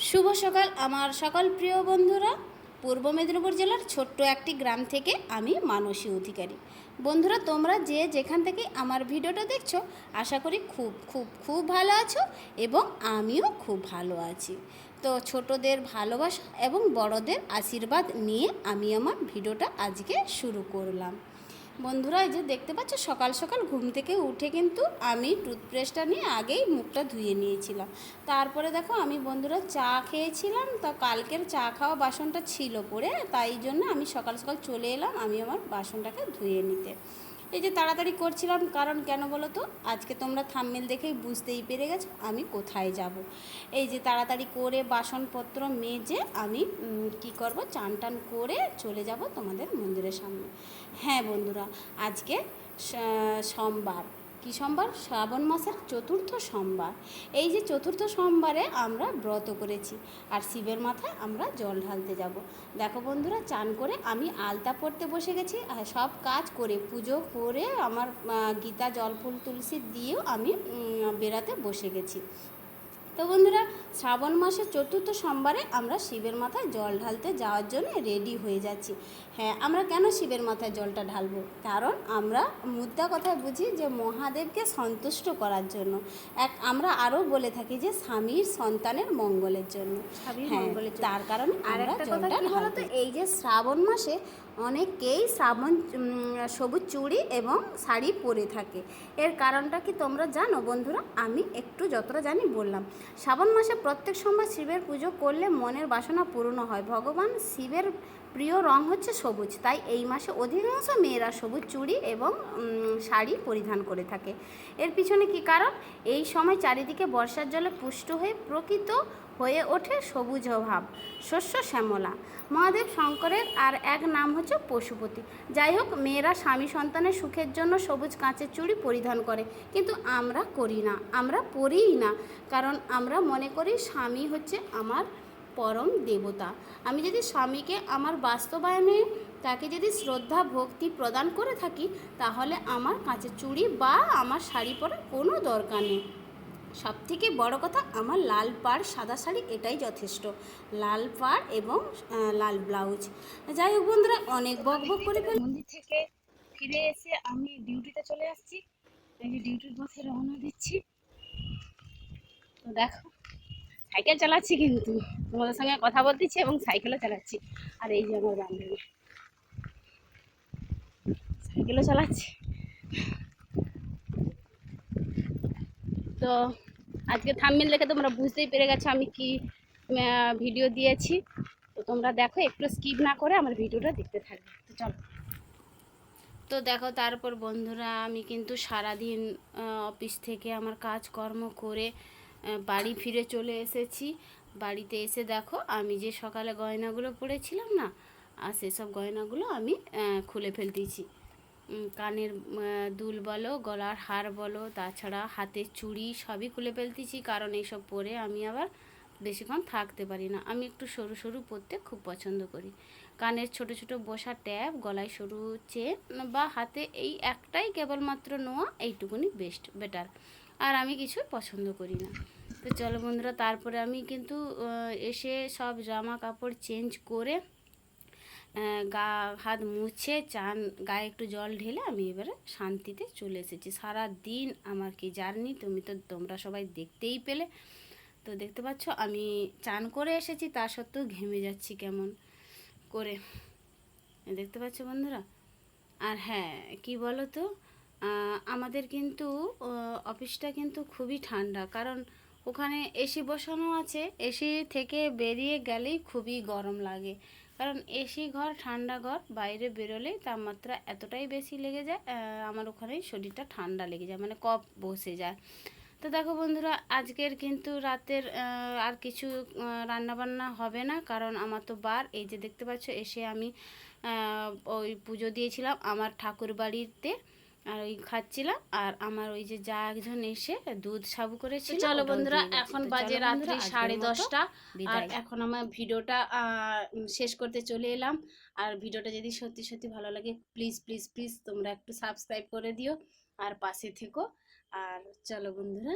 শুভ সকাল আমার সকল প্রিয় বন্ধুরা। পূর্ব মেদিনীপুর জেলার ছোট্ট একটি গ্রাম থেকে আমি মানসী অধিকারী। বন্ধুরা, তোমরা যে যেখান থেকে আমার ভিডিওটা দেখছো, আশা করি খুব খুব খুব ভালো আছো এবং আমিও খুব ভালো আছি। তো ছোটদের ভালোবাসা এবং বড়দের আশীর্বাদ নিয়ে আমি আমার ভিডিওটা আজকে শুরু করলাম। বন্ধুরা, এই যে দেখতে পাচ্ছ, সকাল সকাল ঘুম থেকে উঠে কিন্তু আমি টুথব্রাশটা নিয়ে আগেই মুখটা ধুয়ে নিয়েছিলাম। তারপরে দেখো আমি বন্ধুরা চা খেয়েছিলাম, তা কালকের চা খাওয়া বাসনটা ছিল পড়ে, তাই জন্য আমি সকাল সকাল চলে এলাম আমি আমার বাসনটাকে ধুয়ে নিতে। এই যে তাড়াতাড়ি করছিলাম, কারণ কেন বলো তো, আজকে তোমরা থাম্বনেল দেখেই বুঝতেই পেরে গেছো আমি কোথায় যাব। এই যে তাড়াতাড়ি করে বাসনপত্র মেজে আমি কি করব, চান টান করে চলে যাব তোমাদের মন্দিরের সামনে। হ্যাঁ বন্ধুরা, আজকে সোমবার। কী সোমবার? শ্রাবণ মাসের চতুর্থ সোমবার। এই যে চতুর্থ সোমবারে আমরা ব্রত করেছি আর শিবের মাথায় আমরা জল ঢালতে যাব। দেখো বন্ধুরা, চান করে আমি আলতা পড়তে বসে গেছি, আর সব কাজ করে পুজো করে আমার গীতা জল ফুল তুলসী দিয়েও আমি বেরাতে বসে গেছি। তো বন্ধুরা, শ্রাবণ মাসের চতুর্থ সোমবারে আমরা শিবের মাথায় জল ঢালতে যাওয়ার জন্য রেডি হয়ে যাচ্ছি। হ্যাঁ, আমরা কেন শিবের মাথায় জলটা ঢালবো? কারণ আমরা মুদ্রা কথায় বুঝি যে মহাদেবকে সন্তুষ্ট করার জন্য। আমরা আরও বলে থাকি যে স্বামীর সন্তানের মঙ্গলের জন্য। হ্যাঁ, তার কারণে আমরা জলটা ঢালতে। এই যে শ্রাবণ মাসে অনেকেই সবুজ চুড়ি এবং শাড়ি পরে থাকে। এর কারণটা কি তোমরা জানো বন্ধুরা? আমি একটু যতটা জানি বললাম। শ্রাবণ মাসে প্রত্যেক সোমবার শিবের পুজো করলে মনের বাসনা পূর্ণ হয়। ভগবান শিবের প্রিয় রং হচ্ছে সবুজ, তাই এই মাসে অধিকাংশ মেয়েরা সবুজ চুড়ি এবং শাড়ি পরিধান করে থাকে। এর পিছনে কি কারণ? এই সময় চারিদিকে বর্ষার জলে পুষ্ট হয়ে প্রকৃত হয়ে ওঠে সবুজ ভাব, শস্য শ্যামলা। মহাদেব শঙ্করের আর এক নাম হচ্ছে পশুপতি। যাই হোক, মেয়েরা স্বামী সন্তানের সুখের জন্য সবুজ কাঁচের চুড়ি পরিধান করে, কিন্তু আমরা করি না, আমরা পরিই না। কারণ আমরা মনে করি স্বামী হচ্ছে আমার পরম দেবতা। আমি যদি স্বামীকে আমার বাস্তবায়নে তাকে যদি শ্রদ্ধা ভক্তি প্রদান করে থাকি, তাহলে আমার কাঁচের চুড়ি বা আমার শাড়ি পরার কোনো দরকার নেই। সবথেকে বড় কথা, আমার লাল পাড় সাদা শাড়ি এটাই যথেষ্ট। লাল পাড় এবং লাল ব্লাউজ। যাই হোক বন্ধুরা, অনেক বক বক করে মন্দির থেকে ফিরে এসে আমি ডিউটিতে চলে আসছি। এই যে ডিউটির পথে রওনা দিচ্ছি। তো দেখো, সাইকেল চালাচ্ছি, কিন্তু তোমাদের সঙ্গে কথা বলতেছি এবং সাইকেলও চালাচ্ছি। আর এই যে আমার বান্ধবী সাইকেলও চালাচ্ছি। তো আজকে থাম্বনেল দেখে তোমরা বুঝতেই পেরে গেছো আমি কি ভিডিও দিয়েছি। তো তোমরা দেখো, একটু স্কিপ না করে আমার ভিডিওটা দেখতে থাকবে। তো চলো। তো দেখো, তারপর বন্ধুরা আমি কিন্তু সারাদিন অফিস থেকে আমার কাজকর্ম করে বাড়ি ফিরে চলে এসেছি। বাড়িতে এসে দেখো, আমি যে সকালে গয়নাগুলো পরেছিলাম না, আর সেসব গয়নাগুলো আমি খুলে ফেলতেছি। কানের দুল বলো, গলার হার বলো, তাছাড়া হাতের চুড়ি সবই খুলে ফেলতেছি। কারণ এইসব পরে আমি আবার বেশিক্ষণ থাকতে পারি না। আমি একটু সরু সরু পরতে খুব পছন্দ করি। কানের ছোট ছোট বসা ট্যাপ, গলায় সরু চেন বা হাতে এই একটাই কেবলমাত্র নোয়া, এইটুকুনি বেটার। আর আমি কিছু পছন্দ করি না। তো চলো বন্ধুরা, তারপরে আমি কিন্তু এসে সব জামা কাপড় চেঞ্জ করে গা হাত মুছে চান গায়ে একটু জল ঢেলে আমি এবারে শান্তিতে চলে এসেছি। সারা দিন আমার কি জার্নি তোমরা সবাই দেখতেই পেলে। তো দেখতে পাচ্ছ আমি চান করে এসেছি, তা সত্ত্বেও ঘেমে যাচ্ছি কেমন করে, দেখতে পাচ্ছ বন্ধুরা। আর হ্যাঁ, কি বলো তো, আমাদের কিন্তু অফিসটা কিন্তু খুবই ঠান্ডা, কারণ ওখানে এসি বসানো আছে। এসি থেকে বেরিয়ে গেলেই খুবই গরম লাগে, কারণ এসি ঘর ঠান্ডা ঘর, বাইরে বেরোলেই তাপমাত্রা এতটাই বেশি লেগে যায়, আমার ওখানেই শরীরটা ঠান্ডা লেগে যায়, মানে কফ বসে যায়। তো দেখো বন্ধুরা, আজকের কিন্তু রাতের আর কিছু রান্নাবান্না হবে না, কারণ আমার তো বার। এই যে দেখতে পাচ্ছ, এসে আমি ওই পুজো দিয়েছিলাম আমার ঠাকুর বাড়িতে, আর ওই খাচ্ছিলাম। আর আমার ওই যে যা একজন এসে দুধ সাবু করেছিল। চলো বন্ধুরা, এখন বাজে রাত্রি 10:30, আর এখন আমার ভিডিওটা শেষ করতে চলে এলাম। আর ভিডিওটা যদি সত্যি সত্যি ভালো লাগে, প্লিজ প্লিজ প্লিজ তোমরা একটু সাবস্ক্রাইব করে দিও আর পাশে থেকো। আর চলো বন্ধুরা।